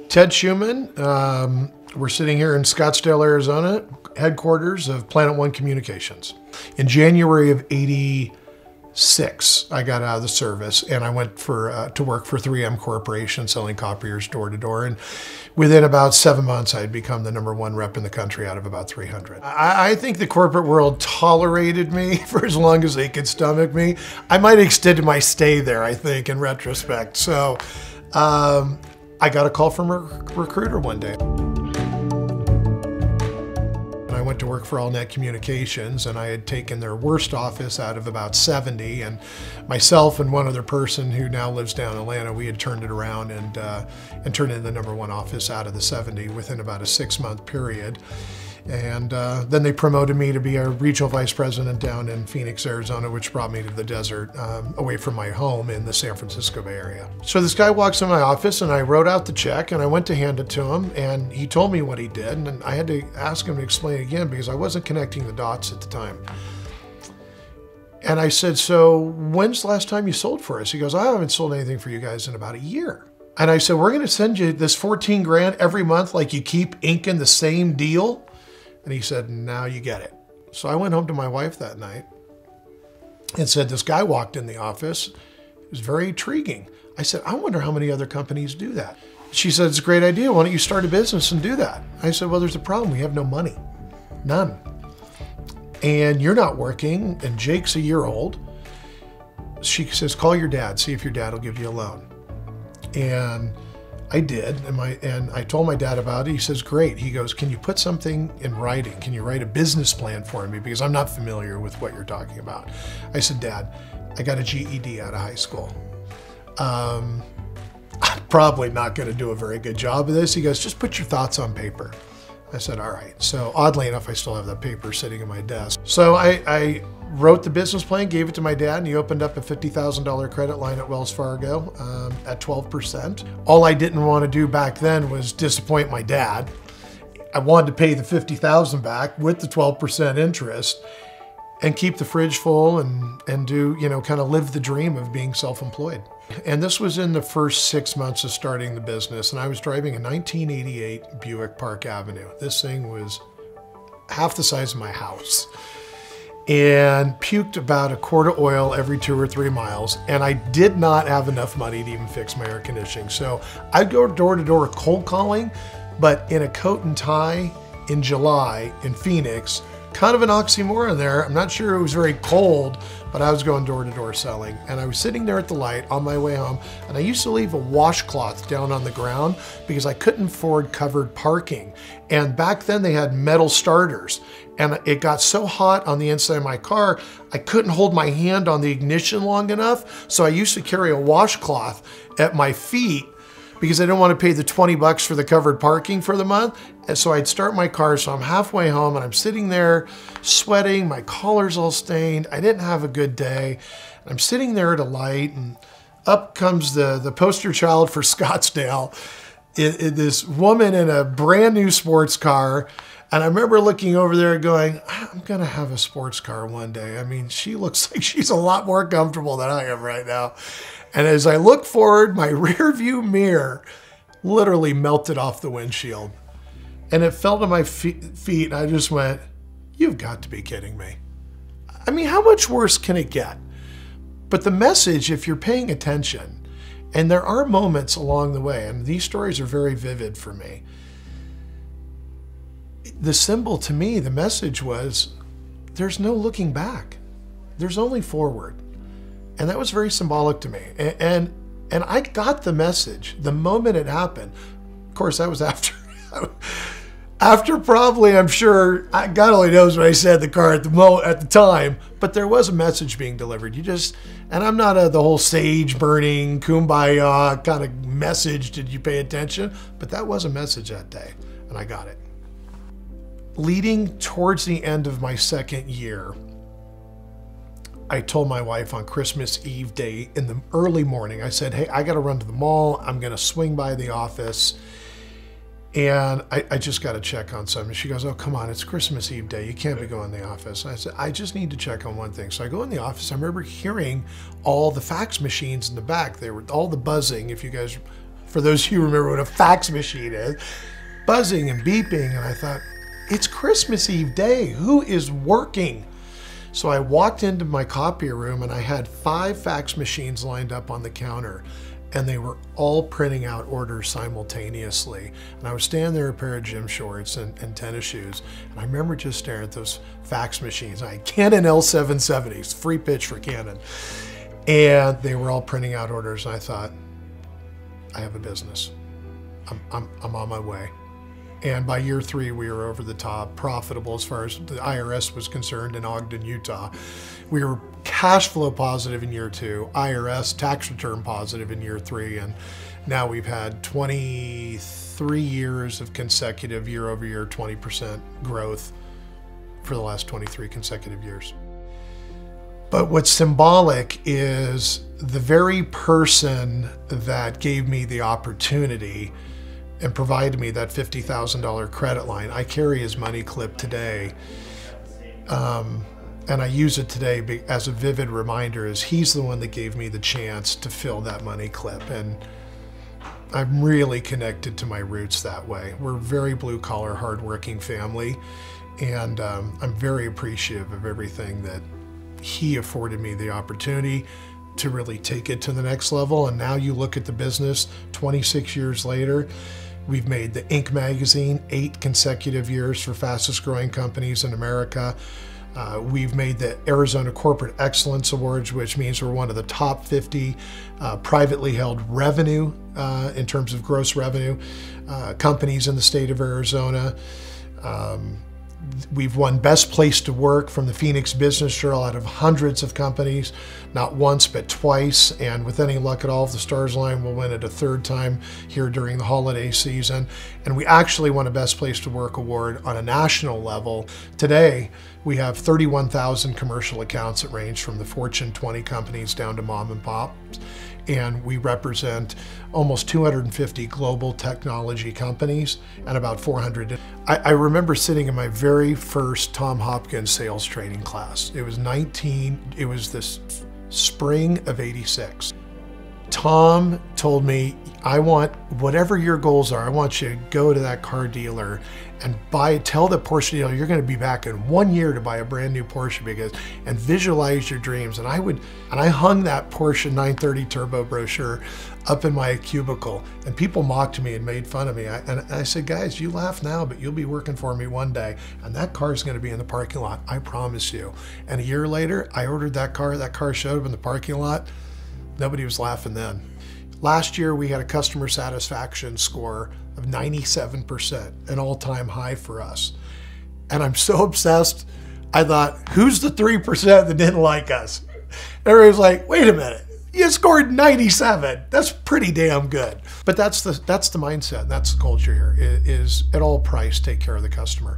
Ted Schuman. We're sitting here in Scottsdale, Arizona, headquarters of PlanetOne Communications. In January of '86, I got out of the service and I went to work for 3M Corporation, selling copiers door to door. And within about 7 months, I'd become the #1 rep in the country out of about 300. I think the corporate world tolerated me for as long as they could stomach me. I might have extended my stay there, I think, in retrospect. So I got a call from a recruiter one day. I went to work for AllNet Communications, and I had taken their worst office out of about 70, and myself and one other person who now lives down in Atlanta, we had turned it around and turned it into the #1 office out of the 70 within about a 6-month period. And then they promoted me to be a regional vice president down in Phoenix, Arizona, which brought me to the desert, away from my home in the San Francisco Bay Area. So this guy walks in my office, and I wrote out the check, and I went to hand it to him, and he told me what he did, and I had to ask him to explain it again because I wasn't connecting the dots at the time. And I said, so when's the last time you sold for us? He goes, I haven't sold anything for you guys in about a year. And I said, we're going to send you this 14 grand every month like you keep inking the same deal? And he said, now you get it. So I went home to my wife that night and said, this guy walked in the office. It was very intriguing. I said, I wonder how many other companies do that. She said, it's a great idea. Why don't you start a business and do that? I said, well, there's a problem. We have no money, none. And you're not working, and Jake's a year old. She says, call your dad, see if your dad will give you a loan. And I did, and I told my dad about it. He says, great. He goes, can you put something in writing? Can you write a business plan for me? Because I'm not familiar with what you're talking about. I said, Dad, I got a GED out of high school. I'm probably not going to do a very good job of this. He goes, just put your thoughts on paper. I said, all right. So oddly enough, I still have that paper sitting in my desk. So I wrote the business plan, gave it to my dad, and he opened up a $50,000 credit line at Wells Fargo at 12%. All I didn't want to do back then was disappoint my dad. I wanted to pay the $50,000 back with the 12% interest and keep the fridge full and do, kind of live the dream of being self-employed. And this was in the first 6 months of starting the business, and I was driving a 1988 Buick Park Avenue. This thing was half the size of my house, and puked about a quart of oil every 2 or 3 miles. And I did not have enough money to even fix my air conditioning. So I'd go door to door cold calling, but in a coat and tie in July in Phoenix, kind of an oxymoron there. I'm not sure it was very cold, but I was going door to door selling. And I was sitting there at the light on my way home, and I used to leave a washcloth down on the ground because I couldn't afford covered parking. And back then they had metal starters, and it got so hot on the inside of my car, I couldn't hold my hand on the ignition long enough. So I used to carry a washcloth at my feet because I didn't want to pay the 20 bucks for the covered parking for the month. And so I'd start my car, so I'm halfway home and I'm sitting there sweating, my collar's all stained. I didn't have a good day. I'm sitting there at a light, and up comes the poster child for Scottsdale, this woman in a brand new sports car. And I remember looking over there going, I'm gonna have a sports car one day. I mean, she looks like she's a lot more comfortable than I am right now. And as I look forward, my rear view mirror literally melted off the windshield. And it fell to my feet, and I just went, you've got to be kidding me. I mean, how much worse can it get? But the message, if you're paying attention, and there are moments along the way, and these stories are very vivid for me, the symbol to me, the message was, there's no looking back. There's only forward. And that was very symbolic to me. And I got the message the moment it happened. Of course, that was after probably, I'm sure, God only knows what I said in the car at the time, but there was a message being delivered. And I'm not the whole sage burning, kumbaya kind of message, did you pay attention? But that was a message that day, and I got it. Leading towards the end of my second year, I told my wife on Christmas Eve day in the early morning, I said, hey, I got to run to the mall. I'm going to swing by the office, and I just got to check on something. She goes, oh, come on, it's Christmas Eve day. You can't be going to the office. I said, I just need to check on one thing. So I go in the office. I remember hearing all the fax machines in the back. They were all the buzzing, if you guys For those of you who remember what a fax machine is, buzzing and beeping, and I thought, it's Christmas Eve day. Who is working? So I walked into my copier room and I had 5 fax machines lined up on the counter, and they were all printing out orders simultaneously. And I was standing there in a pair of gym shorts and tennis shoes, and I remember just staring at those fax machines. I had Canon L770s, free pitch for Canon, and they were all printing out orders, and I thought, I have a business. I'm on my way. And by year 3, we were over the top, profitable as far as the IRS was concerned in Ogden, Utah. We were cash flow positive in year 2, IRS tax return positive in year 3, and now we've had 23 years of consecutive year-over-year 20% growth for the last 23 consecutive years. But what's symbolic is the very person that gave me the opportunity and provided me that $50,000 credit line. I carry his money clip today, and I use it today as a vivid reminder, as he's the one that gave me the chance to fill that money clip. And I'm really connected to my roots that way. We're a very blue-collar, hardworking family, and I'm very appreciative of everything that he afforded me the opportunity to really take it to the next level. And now you look at the business 26 years later, we've made the Inc. magazine 8 consecutive years for fastest growing companies in America. We've made the Arizona Corporate Excellence Awards, which means we're one of the top 50 privately held revenue in terms of gross revenue companies in the state of Arizona. We've won Best Place to Work from the Phoenix Business Journal out of hundreds of companies, not once but twice, and with any luck at all, if the stars align, we'll win it a 3rd time here during the holiday season. And we actually won a Best Place to Work award on a national level. Today, we have 31,000 commercial accounts that range from the Fortune 20 companies down to mom and pops. And we represent almost 250 global technology companies and about 400. I remember sitting in my very first Tom Hopkins sales training class. It was this spring of '86. Tom told me, I want, whatever your goals are, I want you to go to that car dealer and tell the Porsche dealer you're going to be back in 1 year to buy a brand new Porsche and visualize your dreams. And I hung that Porsche 930 Turbo brochure up in my cubicle, and people mocked me and made fun of me. And I said, guys, you laugh now, but you'll be working for me one day, and that car is going to be in the parking lot, I promise you. And a year later, I ordered that car showed up in the parking lot. Nobody was laughing then. Last year, we had a customer satisfaction score of 97%, an all-time high for us. And I'm so obsessed, I thought, who's the 3% that didn't like us? Everybody was like, wait a minute, you scored 97. That's pretty damn good. But that's the mindset, that's the culture here, is at all price, take care of the customer.